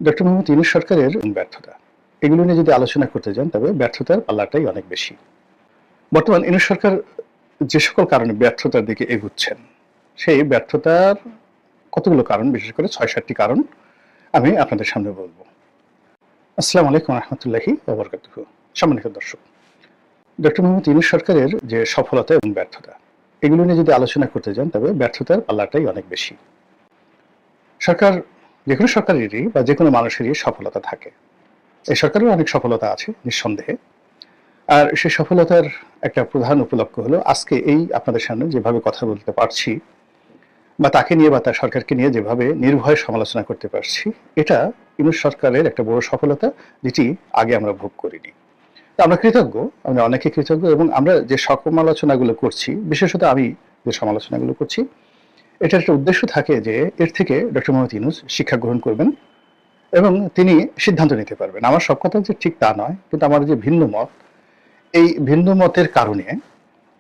Doctor Mohammad Yunus সরকারের ব্যর্থতা এগুলো নিয়ে যদি আলোচনা করতে যান তবে ব্যর্থতার পাল্লাটাই অনেক বেশি। বর্তমান ইউনূস সরকার যে সকল কারণে ব্যর্থতার দিকে এগুচ্ছেন সেই ব্যর্থতার কতগুলো কারণ, বিশেষ করে ৬-৭টি কারণ আমি আপনাদের সামনে বলবো। আসসালামু আলাইকুম রহমতুল্লাহি ওয়া বারাকাতুহু। সম্মানিত দর্শক, ডক্টর মোহাম্মদ ইউনূস সরকারের যে সফলতা এবং ব্যর্থতা এগুলো নিয়ে যদি আলোচনা করতে যান তবে ব্যর্থতার পাল্লাটাই অনেক বেশি। সরকার, যে কোনো সরকারেরই বা যে কোনো মানুষেরই সফলতা থাকে। এই সরকারের অনেক সফলতা আছে নিঃসন্দেহে। আর সেই সফলতার একটা প্রধান উপলক্ষ হলো আজকে এই আপনাদের সামনে যেভাবে কথা বলতে পারছি বা তাকে নিয়ে বা তার সরকারকে নিয়ে যেভাবে নির্ভয়ে সমালোচনা করতে পারছি, এটা ইউনূস সরকারের একটা বড় সফলতা, যেটি আগে আমরা ভোগ করিনি। তো আমরা কৃতজ্ঞ, আমরা অনেকে কৃতজ্ঞ, এবং আমরা যে সমালোচনাগুলো করছি, বিশেষত আমি যে সমালোচনাগুলো করছি, এটার একটা উদ্দেশ্য থাকে যে এর থেকে ডক্টর মোহাম্মদ ইউনূস শিক্ষা গ্রহণ করবেন এবং তিনি সিদ্ধান্ত নিতে পারবেন। আমার সব কথা যে ঠিক তা নয়, কিন্তু আমার যে ভিন্ন মত, এই ভিন্ন মতের কারণে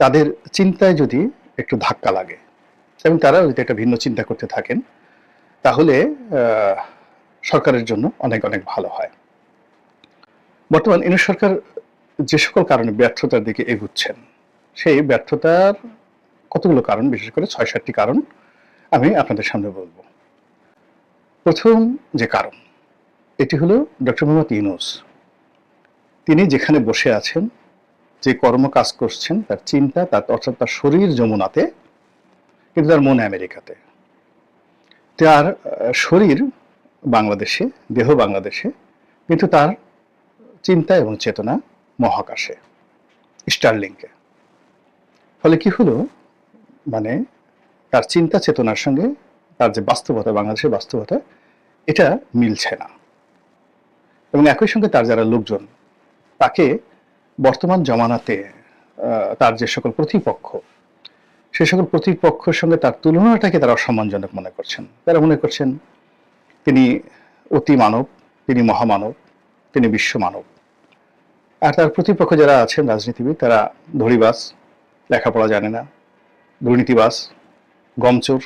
তাদের চিন্তায় যদি একটু ধাক্কা লাগে এবং তারা যদি একটা ভিন্ন চিন্তা করতে থাকেন, তাহলে সরকারের জন্য অনেক অনেক ভালো হয়। বর্তমান ইউনূস সরকার যে সকল কারণে ব্যর্থতার দিকে এগুচ্ছেন সেই ব্যর্থতার কতগুলো কারণ, বিশেষ করে ৬-৭টি কারণ আমি আপনাদের সামনে বলবো। প্রথম যে কারণ, এটি হলো ডক্টর মোহাম্মদ ইউনূস। তিনি যেখানে বসে আছেন, যে কর্ম কাজ করছেন, তার চিন্তা, অর্থাৎ তার শরীর যমুনাতে, কিন্তু তার মন আমেরিকাতে। তার শরীর বাংলাদেশে, দেহ বাংলাদেশে, কিন্তু তার চিন্তা এবং চেতনা মহাকাশে, স্টারলিংকে। ফলে কি হলো, মানে তার চিন্তা চেতনার সঙ্গে তার যে বাস্তবতা, বাংলাদেশের বাস্তবতা, এটা মিলছে না। এবং একই সঙ্গে তার যারা লোকজন, তাকে বর্তমান জমানাতে তার যে সকল প্রতিপক্ষ, সে সকল প্রতিপক্ষের সঙ্গে তার তুলনাটাকে তারা অসম্মানজনক মনে করছেন। তারা মনে করছেন তিনি অতি মানব, তিনি মহামানব, তিনি বিশ্ব মানব। আর তার প্রতিপক্ষ যারা আছেন রাজনীতিবিদ, তারা ধড়িবাজ, লেখাপড়া জানে না, দুর্নীতিবাজ, গমচোর,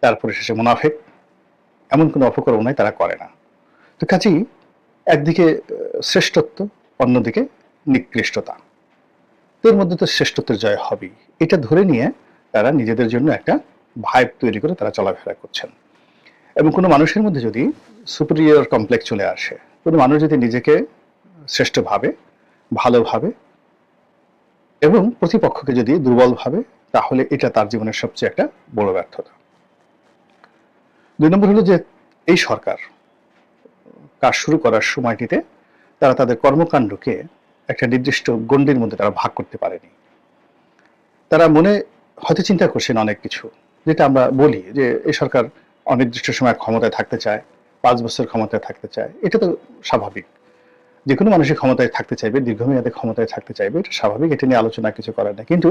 তারপরে শেষে মুনাফেক, এমন কোনো অপকর্ম তারা করে না। তো কাজেই একদিকে শ্রেষ্ঠত্ব, অন্যদিকে নিকৃষ্টতা, এর মধ্যে তো শ্রেষ্ঠত্বের জয় হবেই, এটা ধরে নিয়ে তারা নিজেদের জন্য একটা ভাইব তৈরি করে তারা চলাফেরা করছেন। এবং কোনো মানুষের মধ্যে যদি সুপিরিয়র কমপ্লেক্স চলে আসে, কোনো মানুষ যদি নিজেকে শ্রেষ্ঠ ভাবে, ভালো ভাবে, এবং প্রতিপক্ষকে যদি দুর্বল ভাবে, তাহলে এটা তার জীবনের সবচেয়ে একটা বড় ব্যর্থতা। ২ নম্বর হলো যে এই সরকার কাজ শুরু করার সময়টিতে তারা তাদের কর্মকাণ্ডকে একটা নির্দিষ্ট গণ্ডির মধ্যে তারা ভাগ করতে পারেনি। তারা মনে হয়তো চিন্তা করছেন অনেক কিছু, যেটা আমরা বলি যে এই সরকার অনির্দিষ্ট সময় ক্ষমতায় থাকতে চায়, ৫ বছর ক্ষমতায় থাকতে চায়। এটা তো স্বাভাবিক, যে কোনো মানুষই ক্ষমতায় থাকতে চাইবে, দীর্ঘমেয়াদে ক্ষমতায় থাকতে চাইবে, এটা স্বাভাবিক, এটা নিয়ে আলোচনা কিছু করার নেই। কিন্তু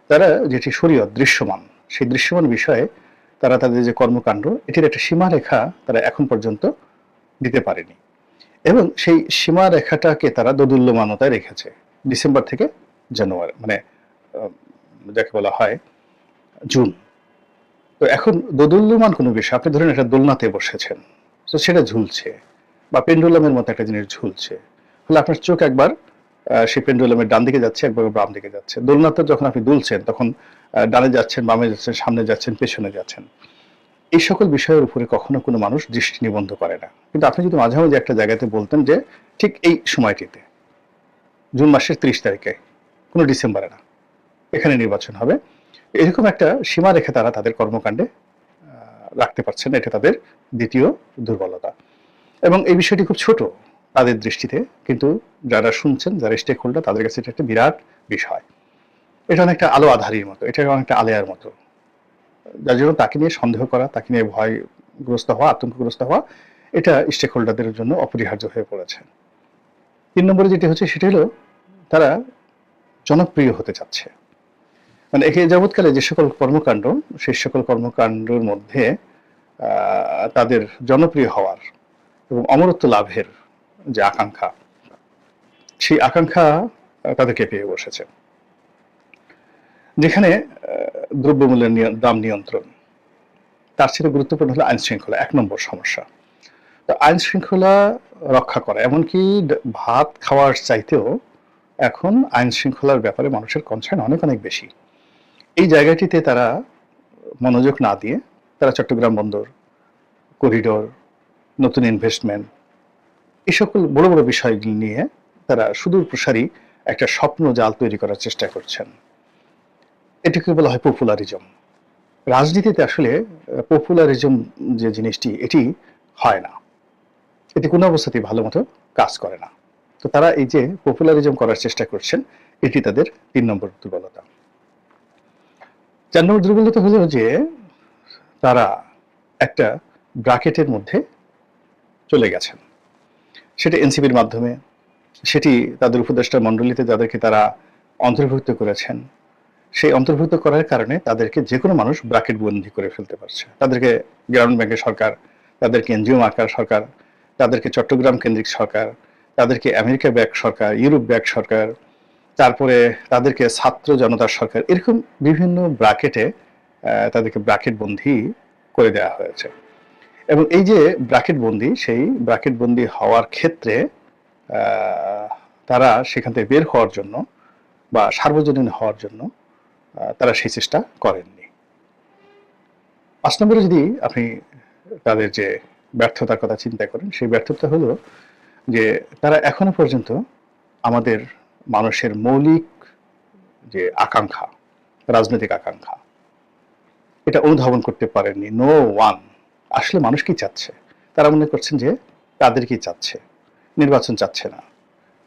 তারা যেটি শরীয়ত দৃশ্যমান, সেই দৃশ্যমান বিষয়ে তারা তাদের যে কর্মকাণ্ড, এটির একটা সীমারেখা তারা এখন পর্যন্ত দিতে পারেনি। এবং সেই সীমারেখাটাকে তারা দোদুল্যমানতায় রেখেছে ডিসেম্বর থেকে জানুয়ারি, মানে যাকে বলা হয় জুন। তো এখন দোদুল্যমান কোনো বিষয়, আপনি ধরেন একটা দোলনাতে বসেছেন, তো সেটা ঝুলছে, বা পেন্ডুলামের মতো একটা জিনিস ঝুলছে, ফলে আপনার চোখ একবার সেই পেন্ডুলামের ডান দিকে যাচ্ছে, একবার বাম দিকে যাচ্ছে। দোলনাতে যখন আপনি দুলছেন, তখন ডানে যাচ্ছেন, বামে যাচ্ছেন, সামনে যাচ্ছেন, পেছনে যাচ্ছেন। এই সকল বিষয়ের উপরে কখনো কোনো মানুষ দৃষ্টি নিবন্ধ করে না। কিন্তু আপনি যদি মাঝে মাঝে একটা জায়গাতে বলতেন যে ঠিক এই সময়টিতে, জুন মাসের ৩০ তারিখে, কোনো ডিসেম্বরে না, এখানে নির্বাচন হবে, এরকম একটা সীমারেখা তারা তাদের কর্মকাণ্ডে রাখতে পারছেন না। এটা তাদের দ্বিতীয় দুর্বলতা। এবং এই বিষয়টি খুব ছোট তাদের দৃষ্টিতে, কিন্তু যারা শুনছেন, যারা স্টেক হোল্ডার, তাদের কাছে এটা একটা বিরাট বিষয়। এটা অনেকটা আলো আধারির মতো, এটা অনেকটা আলেয়ার মতো, যার জন্য তাকে নিয়ে সন্দেহ করা, তাকে নিয়ে ভয়গ্রস্ত হওয়া, আতঙ্কগ্রস্ত হওয়া, এটা স্টেক হোল্ডারদের জন্য অপরিহার্য হয়ে পড়েছে। ৩ নম্বরে যেটি হচ্ছে সেটি হলো তারা জনপ্রিয় হতে চাচ্ছে। মানে একে যাবৎকালে যে সকল কর্মকাণ্ড, সেই সকল কর্মকাণ্ডের মধ্যে তাদের জনপ্রিয় হওয়ার এবং অমরত্ব লাভের যে আকাঙ্ক্ষা, সেই আকাঙ্ক্ষা তাদেরকে পেয়ে বসেছে। যেখানে দ্রব্যমূল্যের দাম নিয়ন্ত্রণ, তার চেয়ে গুরুত্বপূর্ণ হলো আইন শৃঙ্খলা, ১ নম্বর সমস্যা। তো আইন শৃঙ্খলা রক্ষা করা, এমনকি ভাত খাওয়ার চাইতেও এখন আইন শৃঙ্খলার ব্যাপারে মানুষের কনসার্ন অনেক অনেক বেশি। এই জায়গাটিতে তারা মনোযোগ না দিয়ে তারা চট্টগ্রাম বন্দর, করিডোর, নতুন ইনভেস্টমেন্ট, এই সকল বড় বড় বিষয়গুলি নিয়ে তারা সুদূর প্রসারী একটা স্বপ্ন জাল তৈরি করার চেষ্টা করছেন। এটাকে বলা হয় পপুলারিজম। রাজনীতিতে আসলে পপুলারিজম যে জিনিসটি, এটি হয় না, এটি কোনো অবস্থাতেই ভালো মতো কাজ করে না। তো তারা এই যে পপুলারিজম করার চেষ্টা করছেন, এটি তাদের ৩ নম্বর দুর্বলতা। ৪ নম্বর দুর্বলতা হলো যে তারা একটা ব্র্যাকেটের মধ্যে চলে গেছেন। সেটা এনসিপির মাধ্যমে, সেটি তাদের উপদেষ্টা মণ্ডলীতে যাদেরকে তারা অন্তর্ভুক্ত করেছেন, সেই অন্তর্ভুক্ত করার কারণে তাদেরকে যে কোনো মানুষ ব্র্যাকেট বন্দি করে ফেলতে পারছে। তাদেরকে গ্রামীণ ব্যাংকের সরকার, তাদেরকে এনজিও মার্কার সরকার, তাদেরকে চট্টগ্রাম কেন্দ্রিক সরকার, তাদেরকে আমেরিকা ব্যাক সরকার, ইউরোপ ব্যাক সরকার, তারপরে তাদেরকে ছাত্র জনতার সরকার, এরকম বিভিন্ন ব্র্যাকেটে তাদেরকে ব্র্যাকেট বন্দি করে দেওয়া হয়েছে। এবং এই যে ব্র্যাকেট বন্দি, সেই ব্র্যাকেট বন্দি হওয়ার ক্ষেত্রে তারা সেখান থেকে বের হওয়ার জন্য বা সার্বজনীন হওয়ার জন্য তারা সেই চেষ্টা করেননি। ৫ নম্বরে যদি আপনি তাদের যে ব্যর্থতার কথা চিন্তা করেন, সেই ব্যর্থতা হলো যে তারা এখনো পর্যন্ত আমাদের মানুষের মৌলিক যে আকাঙ্ক্ষা, রাজনৈতিক আকাঙ্ক্ষা, এটা অনুধাবন করতে পারেননি। No one. আসলে মানুষ কি চাচ্ছে? তারা মনে করছেন যে তাদের কি চাচ্ছে, নির্বাচন চাচ্ছে না,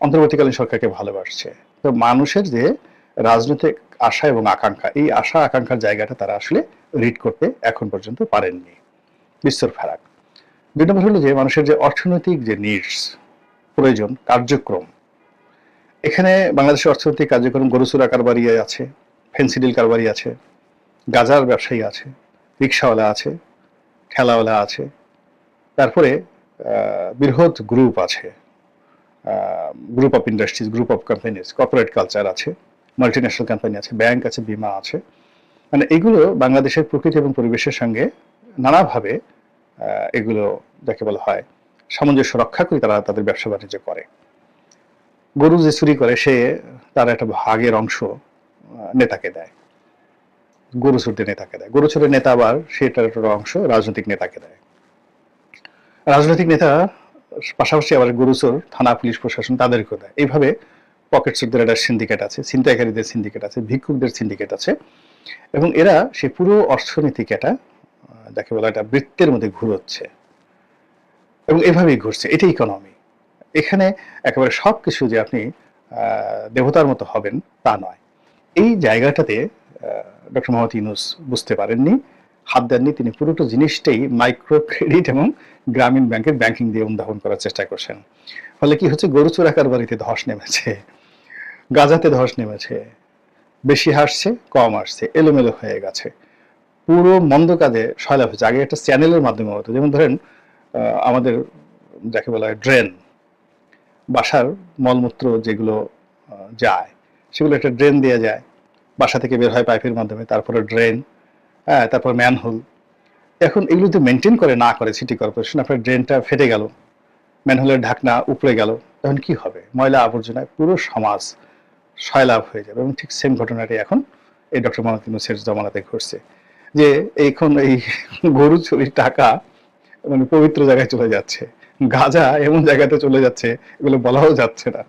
অন্তর্বর্তীকালীন সরকারকে ভালোবাসছে। তো মানুষের যে রাজনৈতিক আশা এবং আকাঙ্ক্ষা, এই আশা আকাঙ্ক্ষার জায়গাটা তারা আসলে রিড করতে এখন পর্যন্ত পারেননি। বিস্তর ফারাক। ২ নম্বর হলো যে মানুষের যে অর্থনৈতিক যে নিডস, প্রয়োজন, কার্যক্রম, এখানে বাংলাদেশের অর্থনৈতিক কার্যক্রম গরু চোরা কারবারি আছে, ফেন্সিডিল কারবারি আছে, গাজার ব্যবসায়ী আছে, রিক্সাওয়ালা আছে, ঠেলাওয়ালা আছে, তারপরে বৃহৎ গ্রুপ আছে, group of industries, group of companies, corporate culture আছে, মাল্টিন্যাশনাল কোম্পানি আছে, ব্যাংক আছে, বিমা আছে। মানে এগুলো বাংলাদেশের প্রকৃতি এবং পরিবেশের সঙ্গে নানাভাবে এগুলো যাকে বলা হয় সামঞ্জস্য রক্ষা করে তারা তাদের ব্যবসা বাণিজ্য করে। গরু যে চুরি করে, সে তার একটা ভাগের অংশ নেতাকে দেয়, গরু চোরদের নেতাকে দেয়। গরু চোরের নেতা আবার সেটার একটা অংশ রাজনৈতিক নেতাকে দেয়। রাজনৈতিক নেতা পাশাপাশি আবার গরু চোর থানা, পুলিশ প্রশাসন তাদেরকেও দেয়। এইভাবে পকেট চোরদের একটা সিন্ডিকেট আছে, ছিনতাইকারীদের সিন্ডিকেট আছে, ভিক্ষুকদের সিন্ডিকেট আছে, এবং এরা সে পুরো অর্থনীতিকে একটা যাকে বলা একটা বৃত্তের মধ্যে ঘুরোচ্ছে এবং এভাবেই ঘুরছে। এটা ইকোনমি। এখানে একেবারে সবকিছু যে আপনি দেবতার মতো হবেন তা নয়। এই জায়গাটাতে ডক্টর মোহাম্মদ ইউনূস বুঝতে পারেননি, হাত দেননি। তিনি পুরোটা জিনিসটাই মাইক্রো ক্রেডিট এবং গ্রামীণ ব্যাংকের ব্যাংকিং দিয়ে অনুধাবন করার চেষ্টা করছেন। ফলে কি হচ্ছে, গরু চোরা কারবারিতে ধস নেমেছে, গাজাতে ধস নেমেছে, বেশি হাসছে, কম আসছে, এলোমেলো হয়ে গেছে, পুরো মন্দ কাজে সয়লাভ হয়েছে। আগে একটা চ্যানেলের মাধ্যমে হতো, যেমন ধরেন আমাদের যাকে বলা হয় ড্রেন, বাসার মলমূত্র যেগুলো যায় সেগুলো একটা ড্রেন দিয়ে যায়, বাসা থেকে বের হয় পাইপের মাধ্যমে, তারপরে ড্রেন, হ্যাঁ, তারপর ম্যানহোল। এখন এগুলো যদি মেনটেন করে না করে সিটি কর্পোরেশন, আপনার ড্রেনটা ফেটে গেল, ম্যানহোলের ঢাকনা উপড়ে গেল, তখন কি হবে? ময়লা আবর্জনায় পুরো সমাজ সয়লাভ হয়ে যাবে। এবং ঠিক সেম ঘটনাটি এখন এই ডক্টর মোহাম্মদ ইউনূসের জমানাতে ঘটছে, যে এখন এই গরু চুরির টাকা মানে পবিত্র জায়গায় চলে যাচ্ছে, গাঁজা এমন জায়গাতে চলে যাচ্ছে এগুলো বলাও যাচ্ছে না।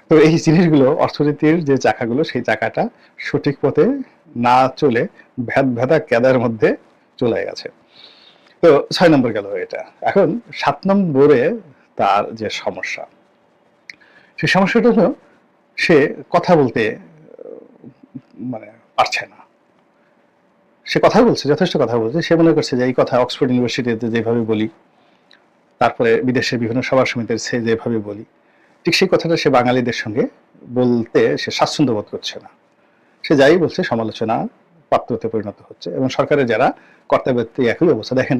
তো এই জিনিসগুলো অর্থনীতির যে চাকাগুলো, সেই চাকাটা সঠিক পথে না চলে ভেদা কেদার মধ্যে চলে গেছে। তো ৬ নম্বর গেল এটা। এখন ৭ নম্বরে তার যে সমস্যা, সেই সমস্যাটা হলো সে কথা বলতে মানে পারছে না। সে কথা বলছে, যথেষ্ট কথা বলছে, সে মনে করছে যে এই কথা অক্সফোর্ড ইউনিভার্সিটিতে যেভাবে বলি, তারপরে বিদেশের বিভিন্ন সভা সমিতির সে যেভাবে বলি, ঠিক সেই কথাটা সে বাঙালিদের সঙ্গে বলতে সে স্বাচ্ছন্দ্য বোধ করছে না। সে যাই বলছে সমালোচনা পাত্রতে পরিণত হচ্ছে। এবং সরকারের যারা কর্তাব্যক্তি একই অবস্থা। দেখেন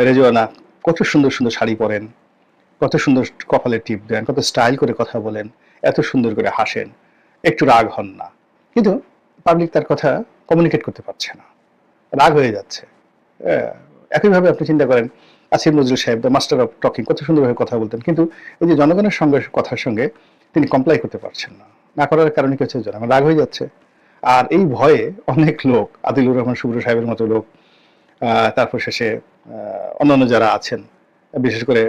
রেজওয়ানা কত সুন্দর সুন্দর শাড়ি পরেন, কত সুন্দর কপালে টিপ দেন, কত স্টাইল করে কথা বলেন, এত সুন্দর করে হাসেন, একটু রাগ হন না, কিন্তু পাবলিক তার কথা কমিউনিকেট করতে পারছে না, রাগ হয়ে যাচ্ছে। একইভাবে আপনি চিন্তা করেন আসিফ নজরুল সাহেব দ্য মাস্টার অফ টকিং কত সুন্দরভাবে কথা বলতেন, কিন্তু এই যে জনগণের সঙ্গে কথার সঙ্গে তিনি কমপ্লাই করতে পারছেন না। না করার কারণে কি হচ্ছে, জনগণ রাগ হয়ে যাচ্ছে। আর এই ভয়ে অনেক লোক, আদিলুর রহমান শুভ্র সাহেবের মতো লোক, তারপর শেষে অন্যান্য যারা আছেন, বিশেষ করে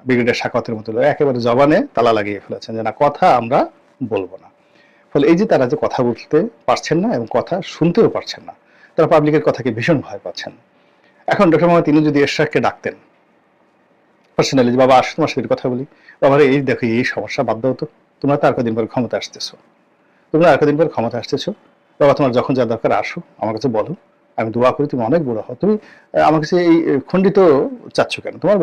ব্রিগেডিয়ার সাখাওয়াতের মতো লোক একেবারে জবানে তালা লাগিয়ে ফেলেছেন যে না, কথা আমরা বলবো না। ফলে এই যে তারা যে কথা বলতে পারছেন না এবং কথা শুনতেও পারছেন না, তারা পাবলিকের কথাকে ভীষণ ভয় পাচ্ছেন। এখন ডক্টর মোহাম্মদ তিনি যদি এরশাদকে ডাকতেন পার্সোনালি, যে বাবা আসো তোমার সাথে কথা বলি, বাবার এই দেখো এই সমস্যা, বাদ দাও তো, তোমরা তো আর কদিন পর ক্ষমতা আসতেছো, তোমরা আর কদিন পর ক্ষমতা আসতেছো, বাবা তোমার যখন যা দরকার আসো আমার কাছে বলো, আমি দোয়া করি তুমি অনেক বড় হও, তুমি আমার কাছে এই খণ্ডিত চাচ্ছ কেন, তোমার